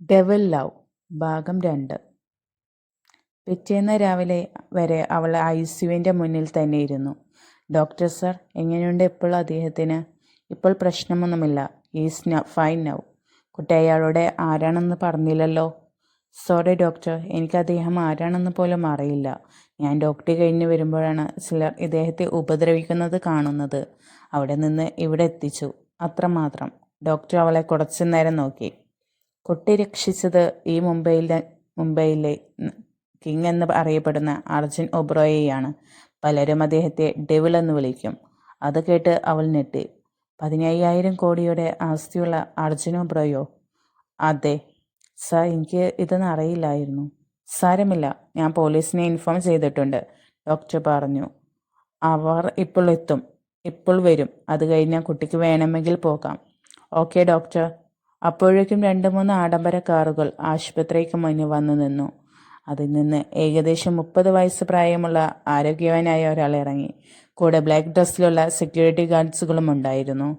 Devil love ഭാഗം 2. പിറ്റേന്ന് രാവിലെ വരെ അവൾ ഐസിയുവിൻ്റെ മുന്നിൽ തന്നെ ഇരുന്നു. ഡോക്ടർ സർ, എങ്ങനെയുണ്ട് ഇപ്പോൾ അദ്ദേഹത്തിന്? ഇപ്പോൾ പ്രശ്നമൊന്നുമില്ല. Is fine now. കുട്ടി അയാളുടെ ആരാണെന്ന് പറഞ്ഞില്ലല്ലോ. സോറി ഡോക്ടർ, എനിക്ക് അദ്ദേഹം ആരാണെന്ന് പോലും അറിയില്ല. ഞാൻ ഡോക്ടർ കഴിഞ്ഞ് വരുമ്പോഴാണ് ചിലർ ഇദ്ദേഹത്തെ ഉപദ്രവിക്കുന്നത് കാണുന്നത്. അവിടെ നിന്ന് ഇവിടെ എത്തിച്ചു, അത്രമാത്രം. ഡോക്ടർ അവളെ കുറച്ചു നേരം നോക്കി. കുട്ടി രക്ഷിച്ചത് ഈ മുംബൈയിലെ കിങ് എന്ന് അറിയപ്പെടുന്ന അർജുൻ ഒബ്രോയെയാണ്. പലരും അദ്ദേഹത്തെ ഡെവിൾ എന്ന് വിളിക്കും. അത് കേട്ട് അവൾ ഞെട്ടി. 15,000 കോടിയുടെ ആസ്തിയുള്ള അർജുൻ ഒബ്രോയോ? അതെ സാർ, എനിക്ക് ഇതൊന്നും അറിയില്ലായിരുന്നു. സാരമില്ല, ഞാൻ പോലീസിനെ ഇൻഫോം ചെയ്തിട്ടുണ്ട്, ഡോക്ടർ പറഞ്ഞു. അവർ ഇപ്പോൾ എത്തും, ഇപ്പോൾ വരും. അത് കഴിഞ്ഞാൽ കുട്ടിക്ക് വേണമെങ്കിൽ പോകാം. Okay doctor. അപ്പോഴേക്കും 2-3 ആഡംബര കാറുകൾ ആശുപത്രിക്ക് മുന്നിൽ വന്നു നിന്നു. അതിൽ നിന്ന് ഏകദേശം 30 വയസ്സ് പ്രായമുള്ള ആരോഗ്യവാനായ ഒരാൾ ഇറങ്ങി. കൂടെ ബ്ലാക്ക് ഡ്രസ്സിലുള്ള സെക്യൂരിറ്റി ഗാർഡ്സുകളും ഉണ്ടായിരുന്നു.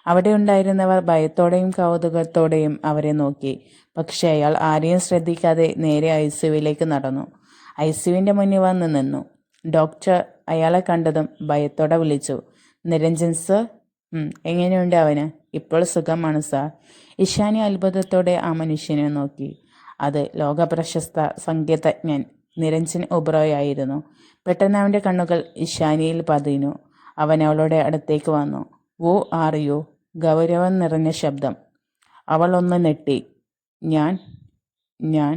അവിടെ ഉണ്ടായിരുന്നവർ ഭയത്തോടെയും കൗതുകത്തോടെയും അവരെ നോക്കി. പക്ഷേ അയാൾ ആരെയും ശ്രദ്ധിക്കാതെ നേരെ ഐസിയുവിലേക്ക് നടന്നു. ഐസിയുവിൻ്റെ മുന്നിൽ വന്ന് നിന്നു. ഡോക്ടർ അയാളെ കണ്ടതും ഭയത്തോടെ വിളിച്ചു, നിരഞ്ജൻ സർ. എങ്ങനെയുണ്ട് അവന്? ഇപ്പോൾ സുഖമാണ് സാർ. ഇഷാനി അത്ഭുതത്തോടെ ആ മനുഷ്യനെ നോക്കി. അത് ലോകപ്രശസ്ത സംഗീതജ്ഞൻ നിരഞ്ജൻ ഒബ്രോയായിരുന്നു. പെട്ടെന്ന് അവൻ്റെ കണ്ണുകൾ ഇഷാനിയിൽ പതിഞ്ഞു. അവൻ അവളുടെ അടുത്തേക്ക് വന്നു. വോ ആർ യു? ഗൗരവം നിറഞ്ഞ ശബ്ദം. അവൾ ഒന്ന് നെട്ടി. ഞാൻ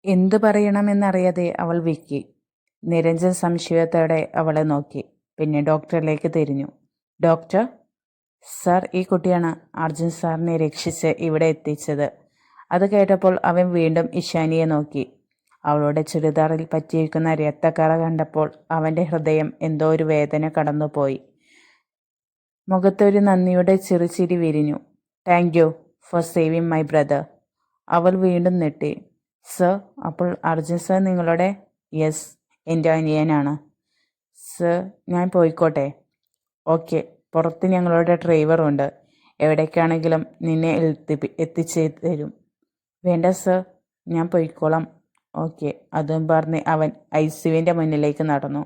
എന്തു പറയണമെന്നറിയാതെ അവൾ വിക്കി. നിരഞ്ജൻ സംശയത്തോടെ അവളെ നോക്കി. പിന്നെ ഡോക്ടറിലേക്ക് തിരിഞ്ഞു. ഡോക്ടർ സാർ, ഈ കുട്ടിയാണ് അർജുൻ സാറിനെ രക്ഷിച്ച് ഇവിടെ എത്തിച്ചത്. അത് കേട്ടപ്പോൾ അവൻ വീണ്ടും ഇഷാനിയെ നോക്കി. അവളുടെ ചുരിദാറിൽ പറ്റിയിരിക്കുന്ന രക്തക്കറ കണ്ടപ്പോൾ അവൻ്റെ ഹൃദയം എന്തോ ഒരു വേദന കടന്നുപോയി. മുഖത്തൊരു നന്ദിയുടെ ചെറുചിരി വിരിഞ്ഞു. Thank you for saving my brother. അവൾ വീണ്ടും നെട്ടി. സർ, അപ്പോൾ അർജുൻ സർ നിങ്ങളുടെ? യെസ്, എൻ്റെ അനിയനാണ്. സർ, ഞാൻ പോയിക്കോട്ടെ? ഓക്കെ, പുറത്ത് ഞങ്ങളുടെ ഡ്രൈവറുണ്ട്. എവിടേക്കാണെങ്കിലും നിന്നെ എത്തിച്ചു തരും. വേണ്ട സർ, ഞാൻ പോയിക്കോളാം. ഓക്കെ. അതും പറഞ്ഞ് അവൻ ഐസിയുവിൻ്റെ മുന്നിലേക്ക് നടന്നു.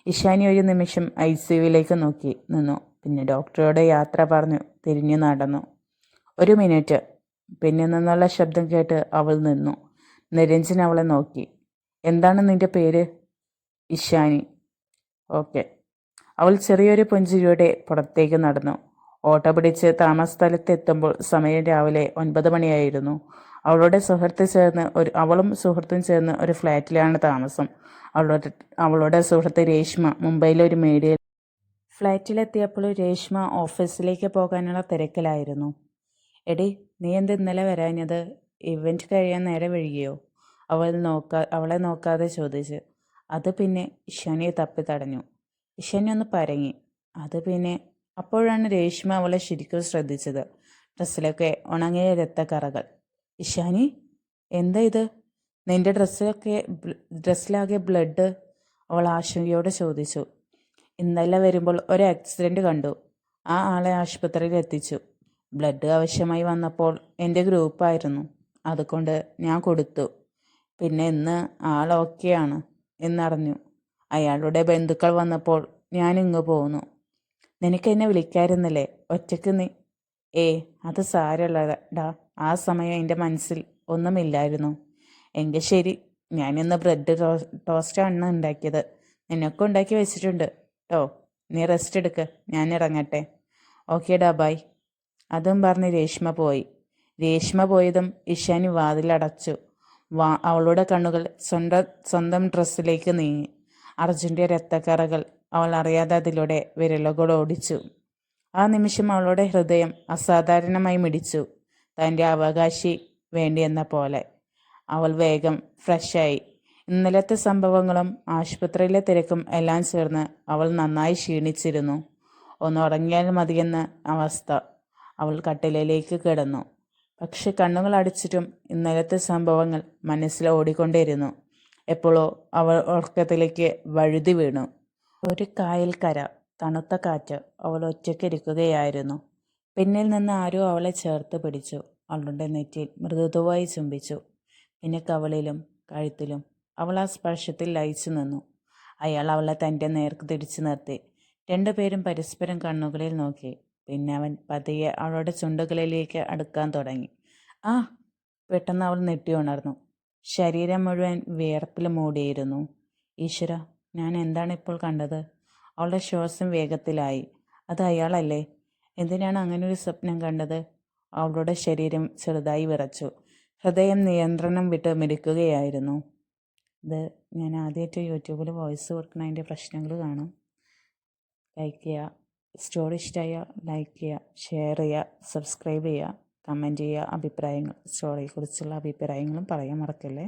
ഇഷാനി ഒരു നിമിഷം ഐസിയുവിലേക്ക് നോക്കി നിന്നു. പിന്നെ ഡോക്ടറോട് യാത്ര പറഞ്ഞു തിരിഞ്ഞു നടന്നു. 1 മിനിറ്റ്. പിന്നെ നിന്നുള്ള ശബ്ദം കേട്ട് അവൾ നിന്നു. നിരഞ്ജൻ അവളെ നോക്കി. എന്താണ് നിന്റെ പേര്? ഇഷാനി. ഓക്കെ. അവൾ ചെറിയൊരു പുഞ്ചിരിയോടെ പുറത്തേക്ക് നടന്നു. ഓട്ടോ പിടിച്ച് താമസ സ്ഥലത്ത് എത്തുമ്പോൾ സമയം രാവിലെ 9 മണിയായിരുന്നു. അവളും സുഹൃത്തും ചേർന്ന് ഒരു ഫ്ലാറ്റിലാണ് താമസം. അവളുടെ സുഹൃത്ത് രേഷ്മ മുംബൈയിലെ ഒരു മീഡിയ. ഫ്ലാറ്റിലെത്തിയപ്പോൾ രേഷ്മ ഓഫീസിലേക്ക് പോകാനുള്ള തിരക്കിലായിരുന്നു. എടി, നീ എന്ത് ഇന്നലെ വരാഞ്ഞത്? ഇവൻറ്റ് കഴിയാൻ നേരെ വൈകിയോ? അവളെ നോക്കാതെ ചോദിച്ചു. അത് പിന്നെ ഇഷാനിയെ തപ്പി തടഞ്ഞു. ഇഷാനി ഒന്ന് പരങ്ങി. അത് പിന്നെ. അപ്പോഴാണ് രേഷ്മ അവളെ ശരിക്കും ശ്രദ്ധിച്ചത്. ഡ്രസ്സിലൊക്കെ ഉണങ്ങിയ രക്തക്കറകൾ. ഇഷാനി, എന്താ ഇത്? നിന്റെ ഡ്രസ്സിലാകെ ബ്ലഡ്? അവൾ ആശങ്കയോടെ ചോദിച്ചു. ഇന്നലെ വരുമ്പോൾ ഒരു ആക്സിഡൻറ്റ് കണ്ടു. ആ ആളെ ആശുപത്രിയിൽ എത്തിച്ചു. ബ്ലഡ് ആവശ്യമായി വന്നപ്പോൾ എൻ്റെ ഗ്രൂപ്പായിരുന്നു, അതുകൊണ്ട് ഞാൻ കൊടുത്തു. പിന്നെ ഇന്ന് ആൾ ഓക്കെയാണ് എന്നറിഞ്ഞു. അയാളുടെ ബന്ധുക്കൾ വന്നപ്പോൾ ഞാൻ ഇങ്ങ് പോന്നു. നിനക്ക് എന്നെ വിളിക്കായിരുന്നില്ലേ? ഒറ്റയ്ക്ക് നീ? അത് സാരമില്ലടാ. ആ സമയം എൻ്റെ മനസ്സിൽ ഒന്നുമില്ലായിരുന്നു. എങ്കിൽ ശരി, ഞാനിന്ന് ബ്രെഡ് ടോസ്റ്റാണ് ഉണ്ടാക്കിയത്. നിനക്കും ഉണ്ടാക്കി വെച്ചിട്ടുണ്ട് കേട്ടോ. നീ റെസ്റ്റ് എടുക്ക്, ഞാൻ ഇറങ്ങട്ടെ. ഓക്കേടാ, ബൈ. അതും പറഞ്ഞ് രേഷ്മ പോയി. രേഷ്മ പോയതും ഇഷാനി വാതിലടച്ചു. അവളുടെ കണ്ണുകൾ സ്വന്തം ഡ്രസ്സിലേക്ക് നീങ്ങി. അർജുൻ്റെ രക്തക്കറകൾ അവൾ അറിയാതെ അതിലൂടെ വിരലുകൾ ഓടിച്ചു. ആ നിമിഷം അവളുടെ ഹൃദയം അസാധാരണമായി മിടിച്ചു. തൻ്റെ അവകാശി വേണ്ടിയെന്ന പോലെ. അവൾ വേഗം ഫ്രഷായി. ഇന്നലത്തെ സംഭവങ്ങളും ആശുപത്രിയിലെ തിരക്കും എല്ലാം ചേർന്ന് അവൾ നന്നായി ക്ഷീണിച്ചിരുന്നു. ഒന്ന് ഉറങ്ങിയാൽ മതിയെന്ന അവസ്ഥ. അവൾ കട്ടിലിലേക്ക് കിടന്നു. പക്ഷെ കണ്ണുകൾ അടച്ചിട്ടും ഇന്നലത്തെ സംഭവങ്ങൾ മനസ്സിൽ ഓടിക്കൊണ്ടിരുന്നു. എപ്പോഴോ അവൾ ഉറക്കത്തിലേക്ക് വഴുതി വീണു. ഒരു കായൽക്കര. തണുത്ത കാറ്റ്. അവൾ ഒറ്റയ്ക്കിരിക്കുകയായിരുന്നു. പിന്നിൽ നിന്ന് ആരോ അവളെ ചേർത്ത് പിടിച്ചു. അവളുടെ നെറ്റിയിൽ മൃദുവായി ചുംബിച്ചു. പിന്നെ കവളിലും കഴുത്തിലും. അവൾ ആ സ്പർശത്തിൽ ലയിച്ചു നിന്നു. അയാൾ അവളെ തൻ്റെ നേർക്ക് തിരിച്ചു നിർത്തി. രണ്ടുപേരും പരസ്പരം കണ്ണുകളിൽ നോക്കി. പിന്നെ അവൻ പതിയെ അവളുടെ ചുണ്ടുകളിലേക്ക് അടുക്കാൻ തുടങ്ങി. ആ! പെട്ടെന്ന് അവൾ നെട്ടി ഉണർന്നു. ശരീരം മുഴുവൻ വിയർപ്പിൽ മൂടിയിരുന്നു. ഈശ്വര, ഞാൻ എന്താണ് ഇപ്പോൾ കണ്ടത്? അവളുടെ ശ്വാസം വേഗത്തിലായി. അത് അയാളല്ലേ? എന്തിനാണ് അങ്ങനൊരു സ്വപ്നം കണ്ടത്? അവളുടെ ശരീരം ചെറുതായി വിറച്ചു. ഹൃദയം നിയന്ത്രണം വിട്ട് മിടിക്കുകയായിരുന്നു. ഇത് ഞാൻ ആദ്യമായിട്ട് യൂട്യൂബിൽ വോയിസ് കൊടുക്കണതിൻ്റെ പ്രശ്നങ്ങൾ കാണും. ലൈക്ക് ചെയ്യുക. സ്റ്റോറി ഇഷ്ടമായ ലൈക്ക് ചെയ്യുക, ഷെയർ ചെയ്യുക, സബ്സ്ക്രൈബ് ചെയ്യുക, കമൻറ്റ് ചെയ്യുക. സ്റ്റോറിയെക്കുറിച്ചുള്ള അഭിപ്രായങ്ങളും പറയാൻ മറക്കല്ലേ.